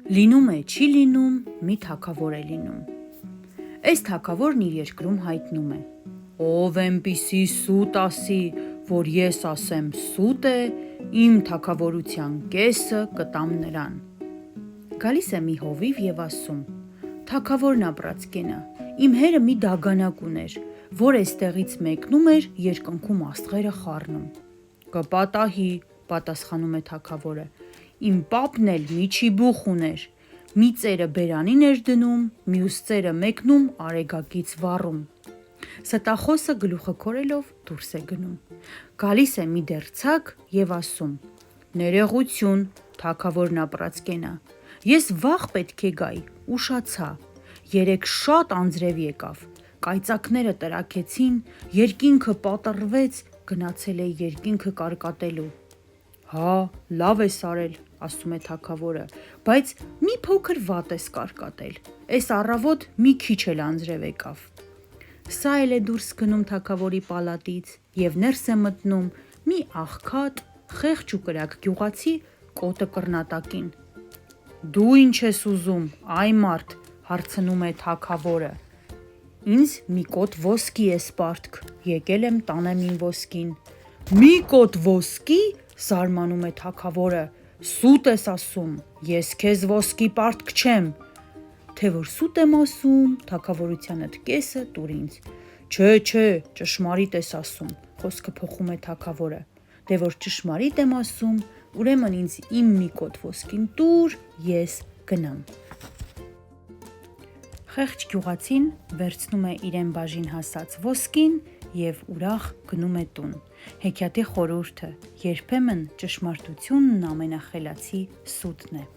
Լինում է, չի լինում, մի թագավոր է լինում։ Այս թագավորն իր երկրում հայտնում է. ով էնպիսի սուտ ասի, որ ես ասեմ սուտ է, իմ թագավորության կեսը կտամ նրան։ Գալիս է մի հովիվ և ասում. թագավորն ապրած կենա, իմ հերը մի դագանակ ուներ, որ էստեղից մեկնում էր երկնքում աստղերը խառնում։ Կպատահի, պատասխանում է թագավորը, իմ պապն էլ մի չիբուխ ուներ, մի ծերը բերանին էր դնում, մյուս ծերը մեկնում արեգակից վառում։ Ստախոսը գլուխը քորելով դուրս է գնում, գալիս է մի դերձակ և ասում. ներողություն, թագավորն ապրած կենա, ես վաղ պետք է գայի, ուշացա, երեկ շատ անձրև եկավ, կայծակները տրաքեցին, երկինքը պատռվեց, գնացել էի երկինքը կարկատելու։ Հա, լավ ես արել, ասում է թագավորը, բայց մի փոքր վատ ես կարկատել, էս առավոտ մի քիչ էլ անձրև եկավ։ Սա էլ է դուրս գնում թագավորի պալատից և ներս է մտնում մի աղքատ, խեղճ ու կրակ գյուղացի կոտը կռնատակին։ Դու ինչ ես ուզում, այ մարդ, հարցնում է թագավորը։ Ինձ մի կոտ ոսկի է սպարտք, եկել եմ տանեմ իմ ոսկին։ Մի կոտ ոսկի, զարմանում է թագավորը, սուտ ես ասում, ես քեզ ոսկի պարտք չեմ։ Թե որ սուտ եմ ասում, թագավորությանդ կեսը տուր ինձ։ Չէ, ճշմարիտ ես ասում, խոսքը փոխում է թագավորը, դե որ ճշմարիտ եմ ասում, ուրեմն ինձ իմ մի կոտ ոսկին տուր, ես գնամ։ Խեղճ գյուղացին վերցնում է իրեն բաժին հասած ոսկին և ուրախ գնում է տուն։ Հեքիաթի խորհուրդը՝ երբեմն ճշմարտությունն ամենախելացի սուտն է։